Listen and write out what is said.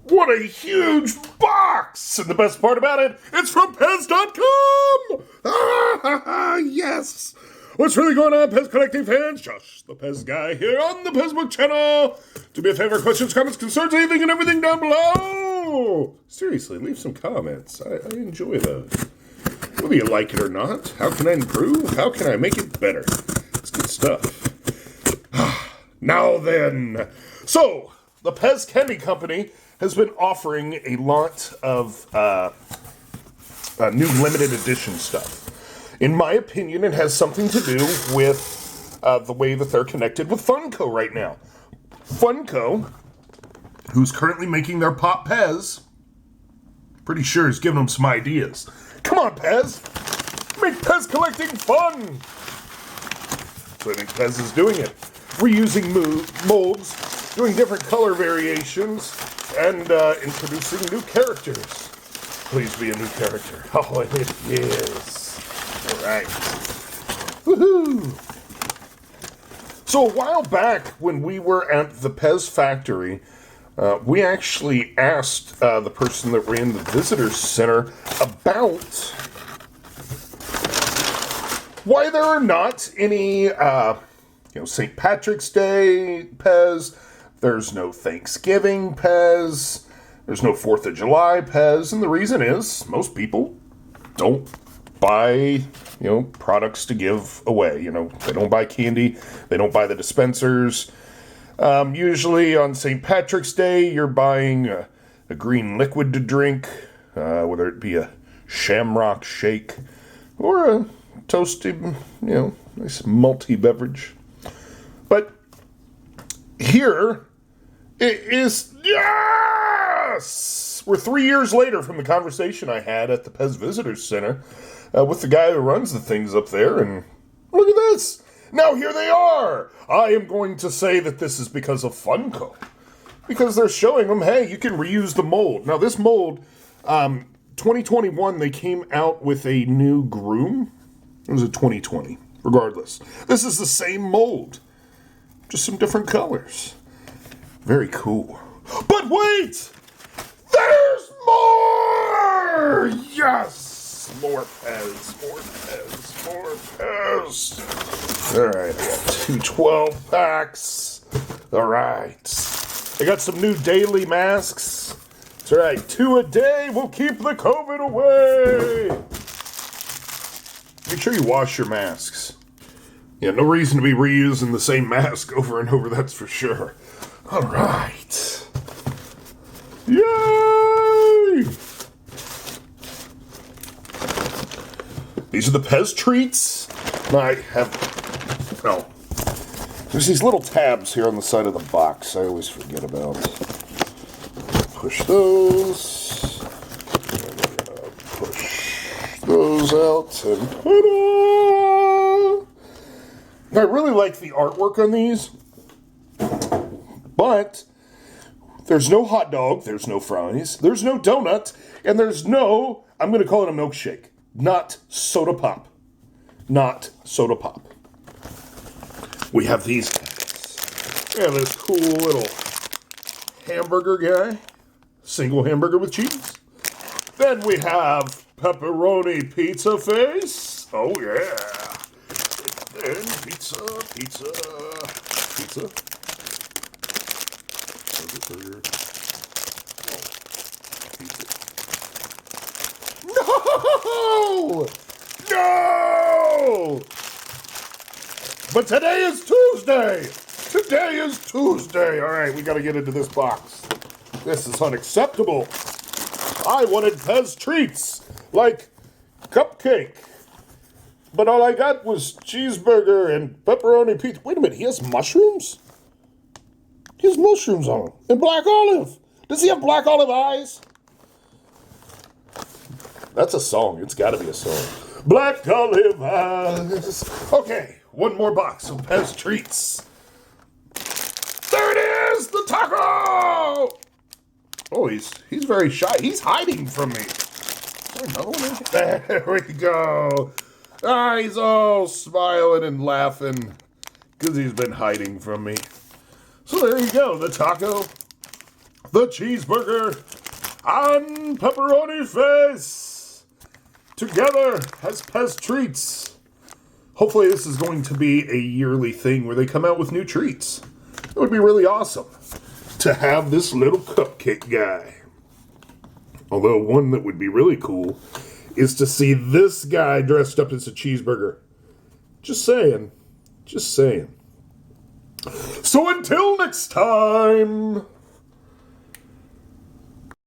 What a huge box! And the best part about it, it's from PEZ.com! Yes! What's really going on, PEZ collecting fans? Josh, the PEZ guy here on the PEZbook channel. Do me a favor, questions, comments, concerns, anything and everything down below. Seriously, leave some comments. I enjoy those. Whether you like it or not, how can I improve? How can I make it better? It's good stuff. Now then, so the PEZ Candy Company has been offering a lot of new limited edition stuff. In my opinion, it has something to do with the way that they're connected with Funko right now. Funko, who's currently making their Pop PEZ, pretty sure is giving them some ideas. Come on, PEZ! Make PEZ collecting fun! So I think PEZ is doing it. Reusing molds, doing different color variations, and introducing new characters. Please be a new character. Oh, it is. All right. Woohoo! So a while back, when we were at the PEZ factory, we actually asked the person that ran the visitor center about why there are not any, St. Patrick's Day PEZ. There's no Thanksgiving PEZ. There's no 4th of July PEZ. And the reason is most people don't buy, products to give away. They don't buy candy. They don't buy the dispensers. Usually on St. Patrick's Day, you're buying a green liquid to drink, whether it be a shamrock shake or a toasty, nice malty beverage. But here it is, yes! We're 3 years later from the conversation I had at the PEZ Visitors Center with the guy who runs the things up there, and look at this! Now here they are! I am going to say that this is because of Funko. Because they're showing them, hey, you can reuse the mold. Now this mold, 2021, they came out with a new groom. It was a 2020, regardless. This is the same mold, just some different colors. Very cool. But wait! There's more! Yes! More PEZ, more PEZ, more PEZ. Alright, I got 2 12 packs. Alright. I got some new daily masks. That's right, 2 a day will keep the COVID away. Make sure you wash your masks. Yeah, no reason to be reusing the same mask over and over, that's for sure. Alright. Yay! These are the PEZ treats. I have... Oh. There's these little tabs here on the side of the box I always forget about. Push those. And we're gonna push those out and ta-da! I really like the artwork on these, but there's no hot dog, there's no fries, there's no donut, and there's no, I'm going to call it a milkshake, not soda pop. Not soda pop. We have these guys. We have this cool little hamburger guy, single hamburger with cheese. Then we have pepperoni pizza face. Oh yeah. And pizza. No! No! But today is Tuesday! Today is Tuesday! Alright, we gotta get into this box. This is unacceptable. I wanted PEZ treats, like cupcake. But all I got was cheeseburger and pepperoni pizza. Wait a minute, he has mushrooms? He has mushrooms on him. And black olive. Does he have black olive eyes? That's a song. It's got to be a song. Black olive eyes. Okay, one more box of PEZ treats. There it is, the taco! Oh, he's very shy. He's hiding from me. Is there another one in here? There we go. Ah, he's all smiling and laughing because he's been hiding from me. So there you go, the taco the cheeseburger and pepperoni face together as PEZ treats. Hopefully this is going to be a yearly thing where they come out with new treats. It would be really awesome to have this little cupcake guy. Although one that would be really cool is to see this guy dressed up as a cheeseburger. Just saying. Just saying. So until next time...